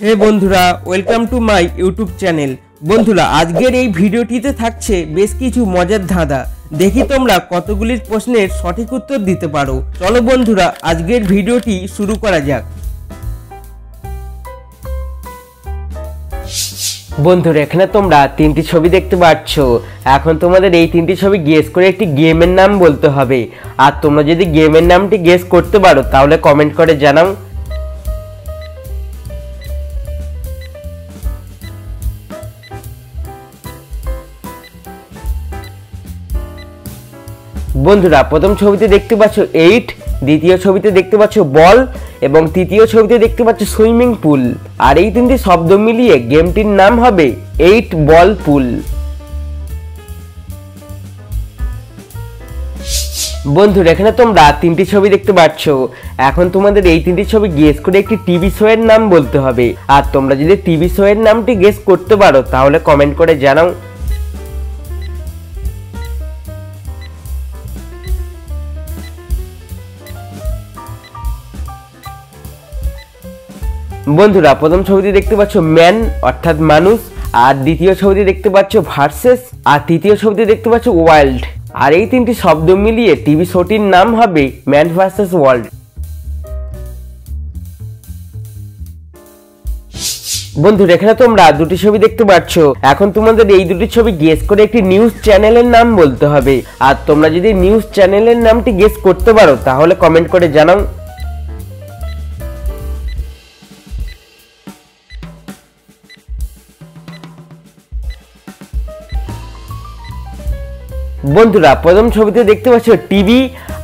হে বন্ধুরা, welcome to my YouTube channel. বন্ধুরা, আজকের এই ভিডিওটিতে থাকছে বেশ কিছু মজার ধাঁধা। দেখি তোমরা কতগুলির প্রশ্নের সঠিক উত্তর দিতে পারো। চলো বন্ধুরা, আজকের ভিডিওটি শুরু করা যাক। বন্ধুরা, এখানে তোমরা তিনটি ছবি দেখতে পাচ্ছ। এখন তোমাদের এই তিনটি ছবি গেস করে একটি গেমের নাম বলতে হবে। আর তোমরা যদি গেমের নামটি গেস করতে পারো তাহলে কমেন্ট করে জানাও। বন্ধুরা, প্রথম ছবিতে দেখতে পাচ্ছ 8, দ্বিতীয় ছবিতে দেখতে পাচ্ছ বল এবং তৃতীয় ছবিতে দেখতে পাচ্ছ সুইমিং পুল। আর এই তিনটি শব্দ মিলিয়ে গেমটির নাম হবে 8 বল পুল। বন্ধুরা, এখানে তোমরা তিনটি ছবি দেখতে পাচ্ছ। এখন তোমাদের এই তিনটি ছবি গেস করে একটি টিভি শো এর নাম বলতে হবে। আর তোমরা যদি টিভি শো এর নামটি গেস করতে পারো তাহলে কমেন্ট করে জানাও। বন্ধুরা, প্রথম ছবিতে দেখতে পাচ্ছ ম্যান অর্থাৎ মানুষ, আর দ্বিতীয় ছবিতে দেখতে পাচ্ছ ভার্সেস, আর তৃতীয় ছবিতে দেখতে পাচ্ছ ওয়ার্ল্ড। আর এই তিনটি শব্দ মিলিয়ে টিভি শোটির নাম হবে ম্যান ভার্সেস ওয়ার্ল্ড। বন্ধুরা, এখানে তোমরা দুটি ছবি দেখতে পাচ্ছ। এখন তোমাদের এই দুটি ছবি গেস করে একটি নিউজ চ্যানেলের নাম বলতে হবে। আর তোমরা যদি নিউজ চ্যানেলের নামটি গেস করতে পারো তাহলে কমেন্ট করে জানাও। বন্ধুরা, প্রথম ছবিতে দেখতে পাচ্ছ টিভি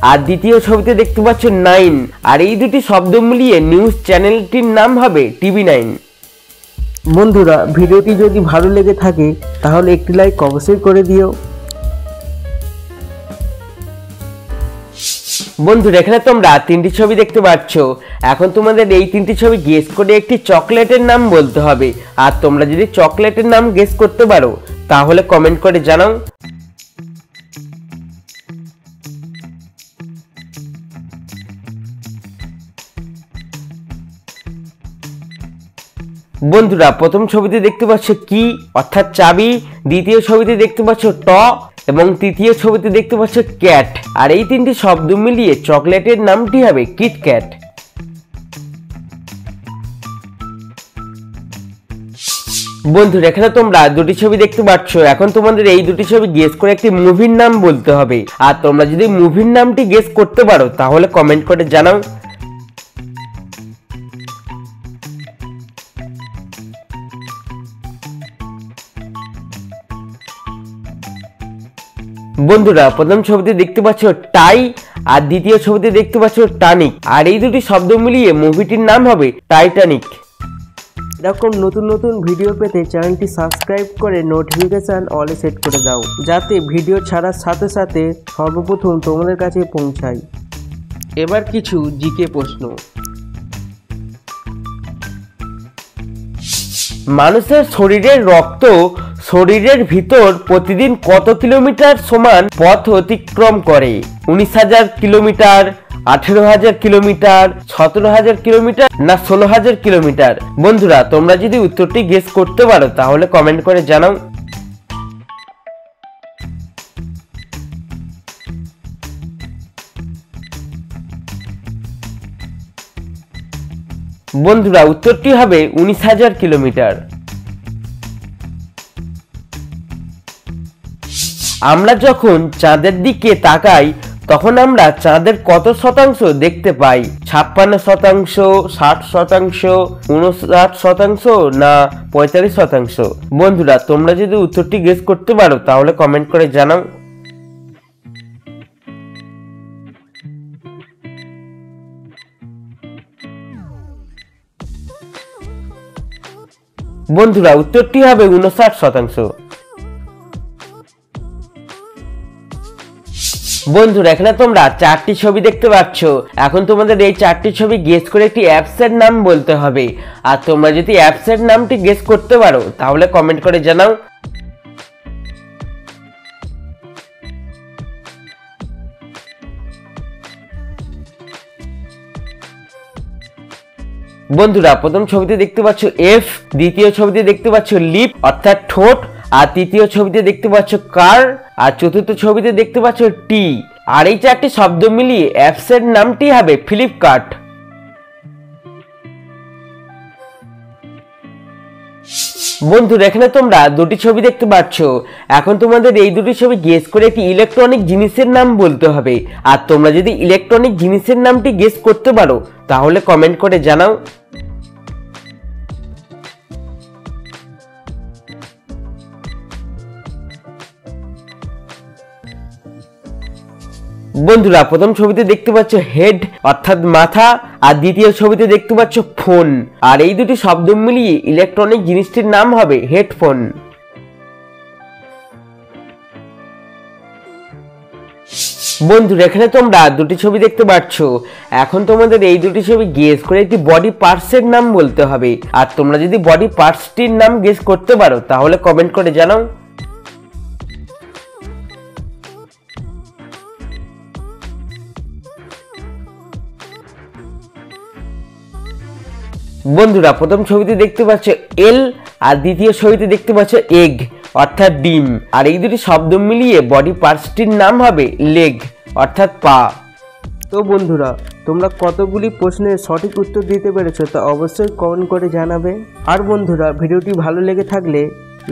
আর দ্বিতীয় ছবিতে দেখতে পাচ্ছ 9। আর এই দুটি শব্দ মিলিয়ে নিউজ চ্যানেলটির নাম হবে টিভি 9। বন্ধুরা, ভিডিওটি যদি ভালো লেগে থাকে তাহলে একটি লাইক অবশ্যই করে দিও। বন্ধুরা, এখানে তোমরা তিনটি ছবি দেখতে পাচ্ছ। এখন তোমাদের এই তিনটি ছবি গেস করে একটি চকলেটের নাম বলতে হবে। আর তোমরা যদি চকলেটের নাম গেস করতে পারো তাহলে কমেন্ট করে জানাও। বন্ধুরা, প্রথম ছবিতে দেখতে পাচ্ছ কি অর্থাৎ চাবি, দ্বিতীয় ছবিতে দেখতে পাচ্ছ ট এবং তৃতীয় ছবিতে দেখতে পাচ্ছ ক্যাট। আর এই তিনটি শব্দ মিলিয়ে চকলেটের নামটি হবে কিটক্যাট। বন্ধুরা, এখানে তোমরা দুটি ছবি দেখতে পাচ্ছ। এখন তোমাদের এই দুটি ছবি গেস করে একটি মুভির নাম বলতে হবে। আর তোমরা যদি মুভির নামটি গেস করতে পারো তাহলে কমেন্ট করে জানাও। বন্ধুরা, প্রথম ছবিতে দেখতে পাচ্ছ টাই আর দ্বিতীয় ছবিতে দেখতে পাচ্ছ টানিক। আর এই দুটি শব্দ মিলিয়ে মুভিটির নাম হবে টাইটানিক। এরকম নতুন নতুন ভিডিও পেতে চ্যানেলটি সাবস্ক্রাইব করে নোটিফিকেশান অলে সেট করে দাও, যাতে ভিডিও ছাড়ার সাথে সাথে সর্বপ্রথম তোমাদের কাছে পৌঁছায়। এবার কিছু জিকে প্রশ্ন। মানুষের শরীরের রক্ত শরীরের ভিতর প্রতিদিন কত কিলোমিটার সমান পথ অতিক্রম করে? 19,000 কিলোমিটার, 18,000 কিলোমিটার, 17,000 কিলোমিটার না 16,000 কিলোমিটার? বন্ধুরা, তোমরা যদি উত্তরটি গেস করতে পারো তাহলে কমেন্ট করে জানাও। বন্ধুরা, উত্তরটি হবে 19,000 কিলোমিটার। আমরা যখন চাঁদের দিকে তাকাই তখন আমরা চাঁদের কত শতাংশ দেখতে পাই? 56%, 60%, 59% না 45%? বন্ধুরা, তোমরা যদি উত্তরটি গেস করতে পারো তাহলে কমেন্ট করে জানাও। বন্ধুরা, উত্তরটি হবে 59%। বন্ধুরা, এখানে তোমরা চারটি ছবি দেখতে পাচ্ছ। এখন তোমাদের এই চারটি ছবি গেস করে একটি অ্যাপসের নাম বলতে হবে। আর তোমরা যদি অ্যাপসের নামটি গেস করতে পারো তাহলে কমেন্ট করে জানাও। বন্ধুরা প্রথম ছবিতে দেখতে পাচ্ছ এফ, দ্বিতীয় ছবিতে দেখতে পাচ্ছ লিপ অর্থাৎ ঠোঁট, আর তৃতীয় ছবিতে দেখতে পাচ্ছ কার, আর চতুর্থ ছবিতে দেখতে পাচ্ছ টি। আর এই চারটি শব্দ মিলিয়ে অ্যাপস এর নামটি হবে ফ্লিপকার্ট। বন্ধুরা এখানে তোমরা দুটি ছবি দেখতে পাচ্ছ। এখন তোমাদের এই দুটি ছবি গেস করে একটি ইলেকট্রনিক জিনিসের নাম বলতে হবে। আর তোমরা যদি ইলেকট্রনিক জিনিসের নামটি গেস করতে পারো তাহলে কমেন্ট করে জানাও। বন্ধুরা প্রথম ছবিতে দেখতে পাচ্ছ হেড অর্থাৎ মাথা, আর দ্বিতীয় ছবিতে দেখতে পাচ্ছ ফোন। আর এই দুটি শব্দ মিলিয়ে ইলেকট্রনিক জিনিসটির নাম হবে হেডফোন। বন্ধুরা এখানে তোমরা দুটি ছবি দেখতে পাচ্ছ। এখন তোমাদের এই দুটি ছবি গেস করে একটি বডি পার্টস এর নাম বলতে হবে। আর তোমরা যদি বডি পার্টসটির নাম গেস করতে পারো তাহলে কমেন্ট করে জানাও। বন্ধুরা প্রথম ছবিতে দেখতে পাচ্ছ এল, আর দ্বিতীয় ছবিতে দেখতে পাচ্ছ এগ অর্থাৎ ডিম। আর এই দুটি শব্দ মিলিয়ে বডি পার্টসটির নাম হবে লেগ অর্থাৎ পা। তো বন্ধুরা তোমরা কতগুলি প্রশ্নের সঠিক উত্তর দিতে পেরেছো তা অবশ্যই কমেন্ট করে জানাবে। আর বন্ধুরা ভিডিওটি ভালো লেগে থাকলে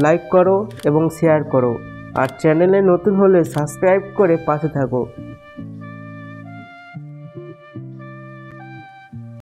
লাইক করো এবং শেয়ার করো, আর চ্যানেলে নতুন হলে সাবস্ক্রাইব করে পাশে থাকো।